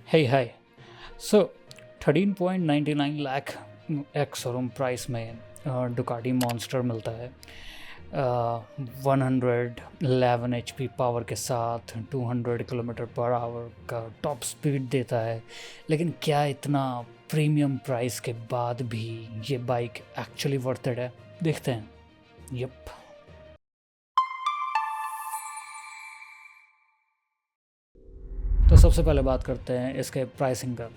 Hey, hi. So, 13.99 lakh ex showroom price में Ducati monster मिलता है। 111 HP पावर के साथ 200 किलोमीटर पर आवर का टॉप स्पीड देता है। लेकिन क्या इतना प्रीमियम प्राइस के बाद भी ये बाइक एक्चुअली वर्थ इट है? देखते हैं। यप। तो सबसे पहले बात करते हैं इसके प्राइसिंग का।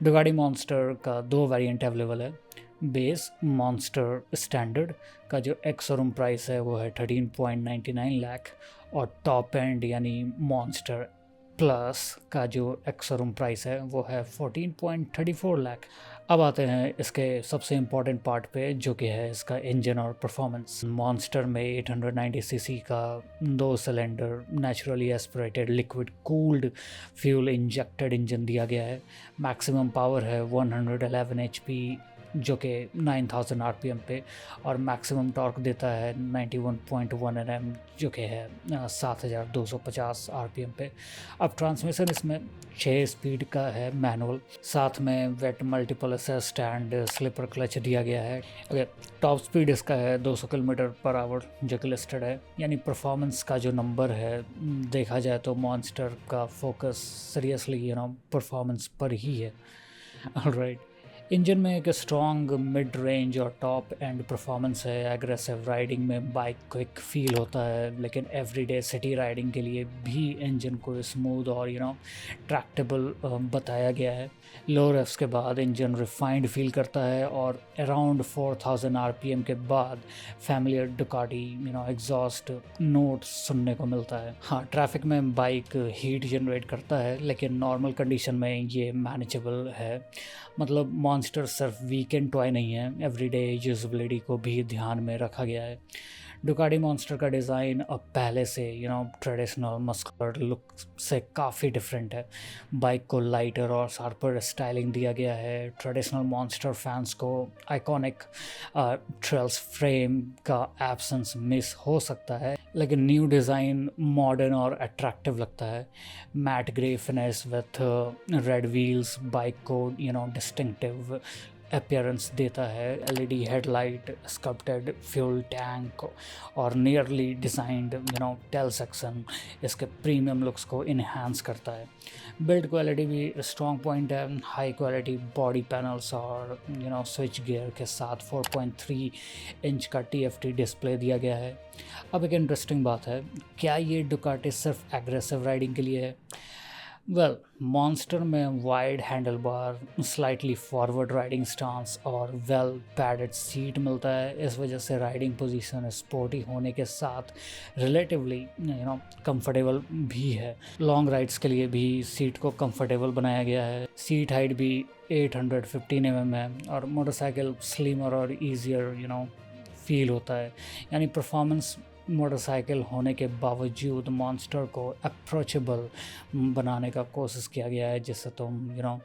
डुगाडी मॉन्स्टर का दो वेरिएंट अवेलेबल है। बेस मॉन्स्टर स्टैंडर्ड का जो एक्स शोरूम प्राइस है वो है 13.99 लाख, और टॉप एंड यानी मॉन्स्टर प्लस का जो एक्स शोरूम प्राइस है वो है 14.34 लाख। अब आते हैं इसके सबसे इम्पॉर्टेंट पार्ट पे, जो कि है इसका इंजन और परफॉर्मेंस। मॉन्स्टर में 890 सीसी का 2 cylinder naturally aspirated liquid cooled fuel injected engine दिया गया है। मैक्सिमम पावर है 111 HP, जो कि 9000 RPM पे, और मैक्सिमम टॉर्क देता है 91.1 Nm, जो कि है 7250 RPM पे। अब ट्रांसमिशन इसमें 6 स्पीड का है मैनुअल, साथ में wet multiple assist and slipper clutch दिया गया है। ओके, टॉप स्पीड इसका है 200 किलोमीटर पर आवर, जो कि लिस्टेड है। यानी परफॉर्मेंस का जो नंबर है, देखा जाए तो मॉन्स्टर का फोकस सीरियसली परफॉर्मेंस पर ही है। ऑलराइट। इंजन में एक स्ट्रॉन्ग मिड रेंज और टॉप एंड परफॉर्मेंस है। एग्रेसिव राइडिंग में बाइक क्विक फील होता है, लेकिन एवरीडे सिटी राइडिंग के लिए भी इंजन को स्मूथ और ट्रैक्टेबल बताया गया है। लो रेफ्स के बाद इंजन रिफाइंड फील करता है, और अराउंड 4000 RPM के बाद फैमिलियर डुकाटी एग्जॉस्ट नोट सुनने को मिलता है। हाँ, ट्रैफिक में बाइक हीट जनरेट करता है, लेकिन नॉर्मल कंडीशन में ये मैनेजेबल है। मतलब मॉन्स्टर सिर्फ वीकेंड टॉय नहीं है, एवरीडे यूजेबिलिटी को भी ध्यान में रखा गया है। डुकाटी मॉन्स्टर का डिज़ाइन अब पहले से ट्रेडिशनल मस्कुलर लुक से काफ़ी डिफरेंट है। बाइक को लाइटर और शार्पर स्टाइलिंग दिया गया है। ट्रेडिशनल मॉन्स्टर फैंस को आइकॉनिक ट्रेल्स फ्रेम का एब्सेंस मिस हो सकता है, लेकिन न्यू डिज़ाइन मॉडर्न और अट्रैक्टिव लगता है। Matte grey finish with red wheels bike को डिस्टिंक्टिव अपीयरेंस देता है। LED headlight, sculpted fuel tank और नियरली डिज़ाइंड टेल सेक्शन इसके प्रीमियम लुक्स को इन्हांस करता है। बिल्ड क्वालिटी भी स्ट्रॉन्ग पॉइंट है। हाई क्वालिटी बॉडी पैनल्स और स्विच गियर के साथ 4.3 इंच का TFT डिस्प्ले दिया गया है। अब एक इंटरेस्टिंग बात है, क्या ये डुकाटी सिर्फ एग्रेसिव राइडिंग के लिए है? वेल, मॉन्स्टर में wide handle bar, slightly forward riding stance और वेल पैडेड सीट मिलता है। इस वजह से राइडिंग पोजीशन स्पोर्टी होने के साथ रिलेटिवली कंफर्टेबल भी है। लॉन्ग राइड्स के लिए भी सीट को कंफर्टेबल बनाया गया है। सीट हाइट भी 815 mm है, और मोटरसाइकिल स्लिमर और ईजियर फील होता है। यानी परफॉर्मेंस मोटरसाइकिल होने के बावजूद मॉन्स्टर को अप्रोचेबल बनाने का कोशिश किया गया है, जिससे तुम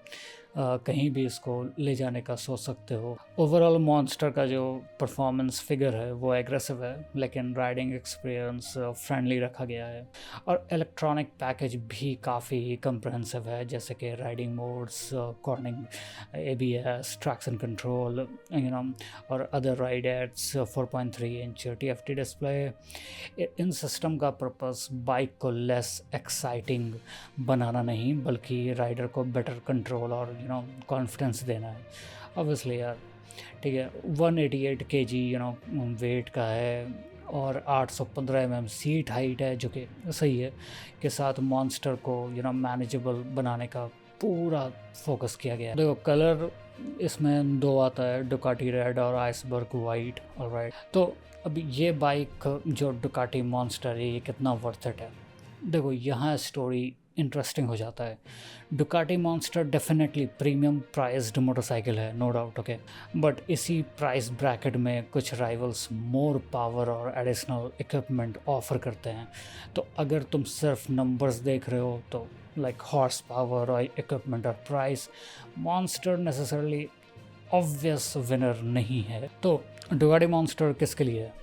कहीं भी इसको ले जाने का सोच सकते हो। ओवरऑल मॉन्स्टर का जो परफॉर्मेंस फिगर है वो एग्रेसिव है, लेकिन राइडिंग एक्सपीरियंस फ्रेंडली रखा गया है। और इलेक्ट्रॉनिक पैकेज भी काफ़ी कंप्रहेंसिव है, जैसे कि riding modes, cornering, ABS, traction control, और other ride aids, 4.3 inch TFT display. इन सिस्टम का पर्पस बाइक को लेस एक्साइटिंग बनाना नहीं, बल्कि राइडर को बेटर कंट्रोल और कॉन्फिडेंस देना है। ऑब्वियसली यार, ठीक है, 188 kg वेट का है, और 815 mm सीट हाइट है, जो कि सही है। के साथ मॉन्स्टर को मैनेजेबल बनाने का पूरा फोकस किया गया है। देखो, कलर इसमें दो आता है, डुकाटी रेड और आइसबर्ग वाइट। ऑलराइट, तो अब ये बाइक जो डुकाटी मॉन्स्टर है, ये कितना वर्थ इट है? देखो, यहाँ स्टोरी इंटरेस्टिंग हो जाता है। Ducati monster definitely premium priced motorcycle है, नो डाउट, ओके। बट इसी प्राइस ब्रैकेट में कुछ राइवल्स मोर पावर और एडिशनल इक्विपमेंट ऑफर करते हैं। तो अगर तुम सिर्फ नंबर्स देख रहे हो, तो लाइक हॉर्स पावर और इक्विपमेंट और price, monster necessarily obvious winner नहीं है। तो डुकाटी मॉन्स्टर किसके लिए है?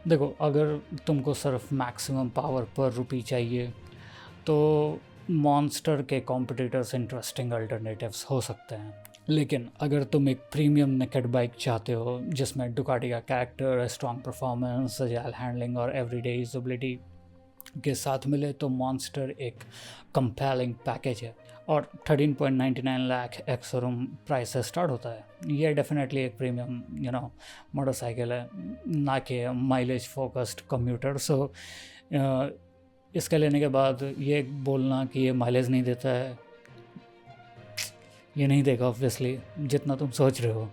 देखो, अगर तुमको सिर्फ मैक्सिमम पावर पर रुपी चाहिए, तो मॉन्स्टर के कॉम्पिटिटर्स इंटरेस्टिंग अल्टरनेटिव्स हो सकते हैं, लेकिन अगर तुम एक प्रीमियम नेकेड बाइक चाहते हो जिसमें डुकाटी का character, strong performance, agile handling और एवरीडे यूजेबिलिटी के साथ मिले तो मॉन्स्टर एक कंपेलिंग पैकेज है। और 13.99 लाख एक्स शोरूम प्राइस से स्टार्ट होता है। ये डेफिनेटली एक प्रीमियम मोटरसाइकिल है, ना कि माइलेज फोकस्ड कम्यूटर। सो इसके लेने के बाद ये बोलना कि ये माइलेज नहीं देता है, ये नहीं देगा ऑब्वियसली जितना तुम सोच रहे हो,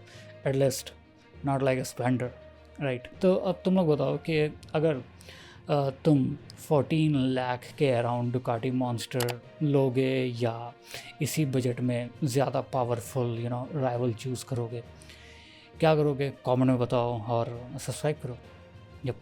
at least not like a splendour, right. तो अब तुम लोग बताओ कि अगर तुम 14 लाख के अराउंड डुकाटी मॉन्स्टर लोगे या इसी बजट में ज़्यादा पावरफुल राइवल चूज़ करोगे, क्या करोगे? कमेंट में बताओ और सब्सक्राइब करो। यप।